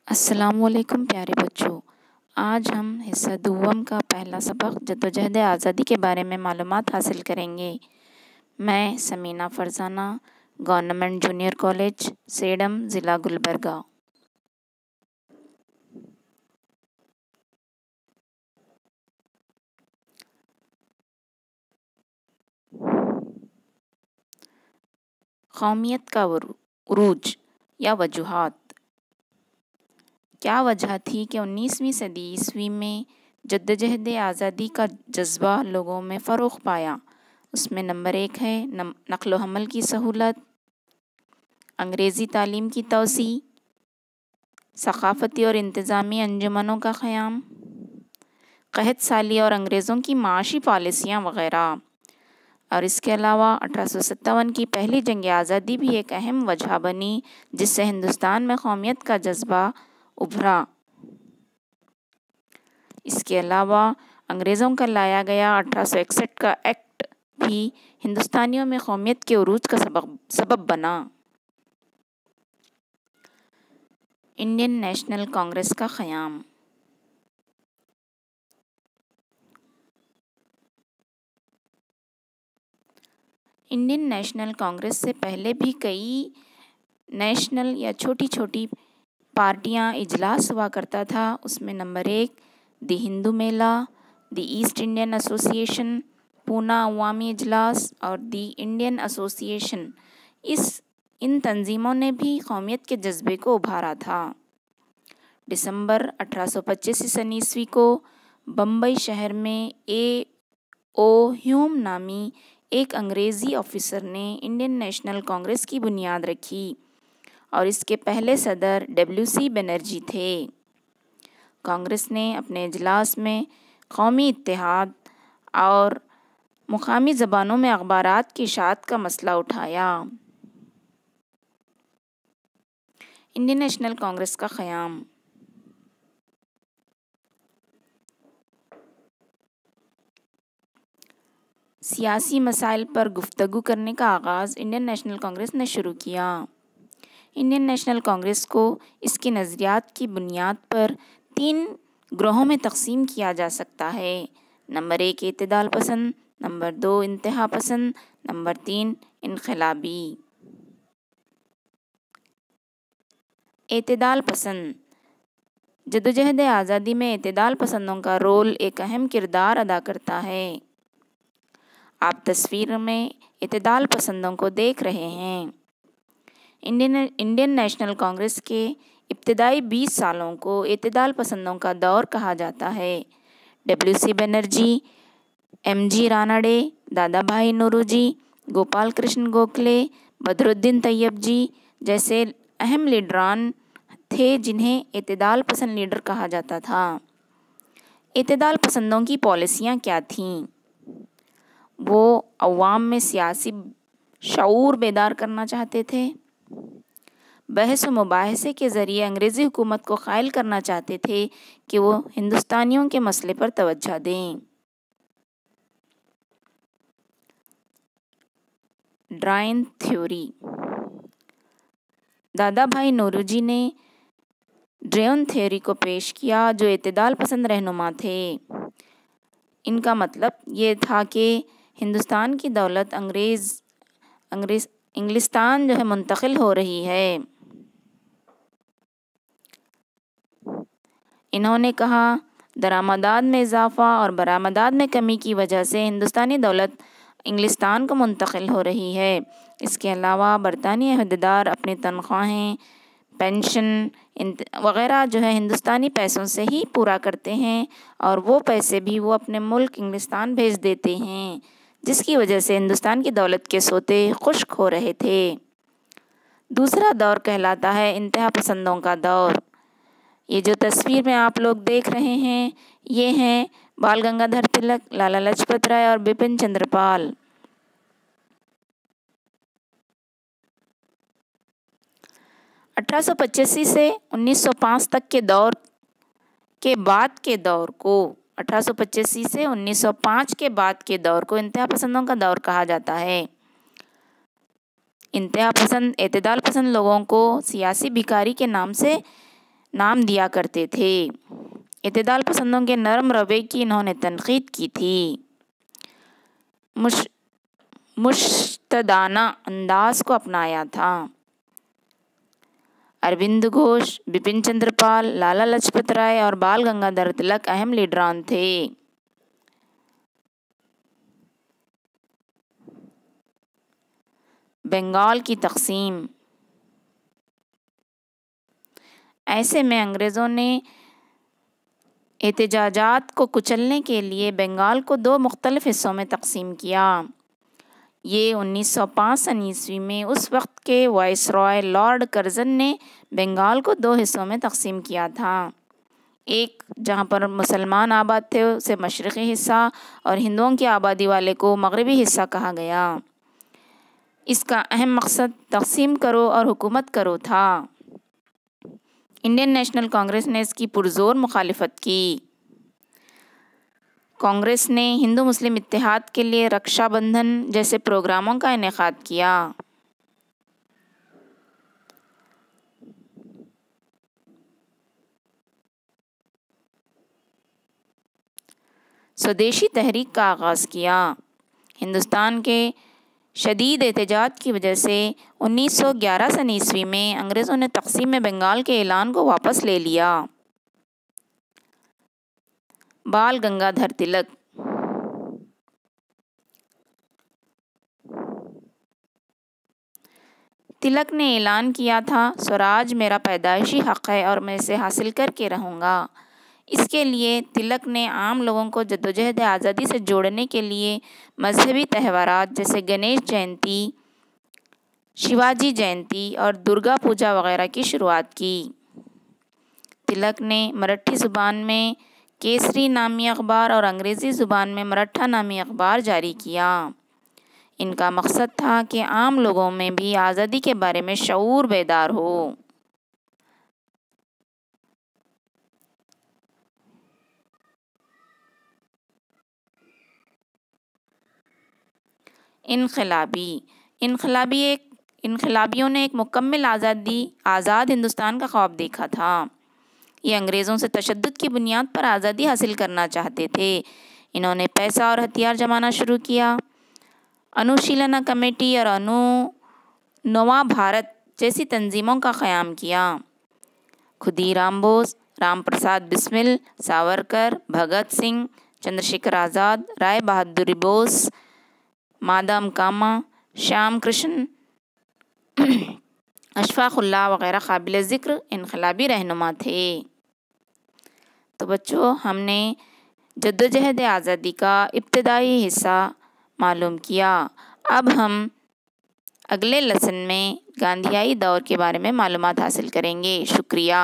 अस्सलामुअलैकुम प्यारे बच्चों। आज हम हिस्सा दुव्वम का पहला सबक जद्दोजहद आज़ादी के बारे में मालूमात हासिल करेंगे। मैं Sameena Farzana, government junior college Sedam, ज़िला गुलबर्गा। कौमियत का उरूज या वजूहात। क्या वजह थी कि 19वीं सदी ईस्वी में जद्दोजहद आज़ादी का जज्बा लोगों में फ़रोग़ पाया। उसमें नंबर 1 है नक़्ल व हमल की सहूलत, अंग्रेज़ी तालीम की तोसी, सक़ाफ़ती और इंतज़ामी अंजुमनों का क़याम, क़हत साली और अंग्रेज़ों की माशी पॉलिसियाँ वग़ैरह। और इसके अलावा 1857 की पहली जंग आज़ादी भी एक अहम वजह बनी, जिससे हिंदुस्तान में कौमियत का जज्बा उभरा। इसके अलावा अंग्रेज़ों का लाया गया 1861 का एक्ट भी हिंदुस्तानियों में कौमियत के उरूज का सबब बना। इंडियन नेशनल कांग्रेस का क़याम। इंडियन नेशनल कांग्रेस से पहले भी कई नेशनल या छोटी छोटी पार्टियां इजलास हुआ करता था। उसमें नंबर 1 दी हिंदू मेला, दी ईस्ट इंडियन एसोसिएशन, पूना अवामी इजलास और दी इंडियन एसोसिएशन। इन तंजीमों ने भी कौमियत के जज्बे को उभारा था। दिसंबर 1825 ईस्वी को बम्बई शहर में A.O. ह्यूम नामी एक अंग्रेज़ी ऑफिसर ने इंडियन नेशनल कांग्रेस की बुनियाद रखी और इसके पहले सदर W.C. बनर्जी थे। कांग्रेस ने अपने इजलास में कौमी इत्तेहाद और मुकामी ज़बानों में अखबारात की इशाअत का मसला उठाया। इंडियन नेशनल कांग्रेस का क़याम। सियासी मसाइल पर गुफ्तगू करने का आगाज़ इंडियन नेशनल कांग्रेस ने शुरू किया। इंडियन नेशनल कांग्रेस को इसकी नज़रियात की बुनियाद पर 3 ग्रोहों में तकसीम किया जा सकता है। नंबर 1 इत्तेदाल पसंद, नंबर 2 इंतहा पसंद, नंबर 3 इनक़लाबी। इत्तेदाल पसंद। जद्दोजहद आज़ादी में इत्तेदाल पसंदों का रोल एक अहम किरदार अदा करता है। आप तस्वीर में इत्तेदाल पसंदों को देख रहे हैं। इंडियन नेशनल कांग्रेस के इब्तदाई 20 सालों को इत्तेदाल पसंदों का दौर कहा जाता है। W.C. बनर्जी, M.G. रानाडे, दादा भाई नौरोजी, गोपाल कृष्ण गोखले, बदरुद्दीन तैयब जी जैसे अहम लीडरान थे, जिन्हें इत्तेदाल पसंद लीडर कहा जाता था। इत्तेदाल पसंदों की पॉलिसियाँ क्या थीं? वो अवाम में सियासी शऊर बेदार करना चाहते थे। बहस व मुबाहसे के ज़रिए अंग्रेज़ी हुकूमत को क़ायल करना चाहते थे कि वो हिंदुस्तानियों के मसले पर तवज्जो दें। ड्राइन थ्योरी। दादा भाई नौरोजी ने ड्रेन थ्योरी को पेश किया, जो इत्तेदाल पसंद रहनुमा थे। इनका मतलब ये था कि हिंदुस्तान की दौलत इंग्लिस्तान जो है मुंतकिल हो रही है। इन्होंने कहा दरामदात में इजाफ़ा और बरामदात में कमी की वजह से हिंदुस्तानी दौलत इंग्लिस्तान को मुंतकिल हो रही है। इसके अलावा बरतानी अहदेदार अपनी तनख्वाहें, पेंशन वग़ैरह जो है हिंदुस्तानी पैसों से ही पूरा करते हैं और वो पैसे भी वो अपने मुल्क इंग्लिस्तान भेज देते हैं, जिसकी वजह से हिंदुस्तान की दौलत के सोते खुश्क हो रहे थे। दूसरा दौर कहलाता है इंतहा पसंदों का दौर। ये जो तस्वीर में आप लोग देख रहे हैं, ये हैं बाल गंगाधर तिलक, लाला लाजपत राय और बिपिन चंद्र पाल। 1885 से 1905 तक के दौर के बाद के दौर को 1885 से 1905 के बाद के दौर को इंतहा पसंदों का दौर कहा जाता है। इंतहा पसंद इत्तेदाल पसंद लोगों को सियासी भिखारी के नाम से नाम दिया करते थे। इत्तेदाल पसंदों के नरम रवैये की इन्होंने तनकीद की थी। मुश्तदाना अंदाज को अपनाया था। अरविंद घोष, बिपिन चंद्र पाल, लाला लाजपत राय और बाल गंगाधर तिलक अहम लीडरान थे। बंगाल की तकसीम। ऐसे में अंग्रेज़ों ने एहतजाजात को कुचलने के लिए बंगाल को दो मुख्तलिफ हिस्सों में तकसीम किया। ये 1905 सन ईस्वी में उस वक्त के वाइसरॉय लॉर्ड कर्जन ने बंगाल को दो हिस्सों में तकसीम किया था। एक जहाँ पर मुसलमान आबाद थे उसे मशरक़ी हिस्सा और हिंदुओं की आबादी वाले को मगरबी हिस्सा कहा गया। इसका अहम मकसद तकसीम करो और हुकूमत करो था। इंडियन नेशनल कांग्रेस ने इसकी पुरजोर मुखालिफत की। कांग्रेस ने हिंदू मुस्लिम इत्तेहाद के लिए रक्षाबंधन जैसे प्रोग्रामों का इनेकाद किया। स्वदेशी तहरीक का आगाज़ किया। हिंदुस्तान के शदीद एहतजाज की वजह से 1911 सन ईस्वी में अंग्रेज़ों ने तकसीम बंगाल के ऐलान को वापस ले लिया। बाल गंगाधर तिलक। तिलक ने ऐलान किया था, स्वराज मेरा पैदाइशी हक़ है और मैं इसे हासिल करके रहूँगा। इसके लिए तिलक ने आम लोगों को जद्दोजहद आज़ादी से जोड़ने के लिए मजहबी त्यौहारात जैसे गणेश जयंती, शिवाजी जयंती और दुर्गा पूजा वगैरह की शुरुआत की। तिलक ने मराठी ज़ुबान में केसरी नामी अखबार और अंग्रेज़ी ज़ुबान में मराठा नामी अखबार जारी किया। इनका मकसद था कि आम लोगों में भी आज़ादी के बारे में शऊर बेदार हो। इनकलाबियों ने एक मुकम्मल आज़ाद हिंदुस्तान का ख्वाब देखा था। ये अंग्रेज़ों से तशद्दुद की बुनियाद पर आज़ादी हासिल करना चाहते थे। इन्होंने पैसा और हथियार जमाना शुरू किया। अनुशीलना कमेटी और नवा भारत जैसी तंजीमों का क़याम किया। खुदीराम बोस, राम प्रसाद बिस्मिल, सावरकर, भगत सिंह, चंद्रशेखर आज़ाद, राय बहादुर बोस, मादाम कामा, श्याम कृष्ण, अशफाक़ उल्लाह वग़ैरह काबिल ज़िक्र इनकलाबी रहनुमा थे। तो बच्चों, हमने जद्दोजहद आज़ादी का इब्तदाई हिस्सा मालूम किया। अब हम अगले लेसन में गांधीयाई दौर के बारे में मालूमात हासिल करेंगे। शुक्रिया।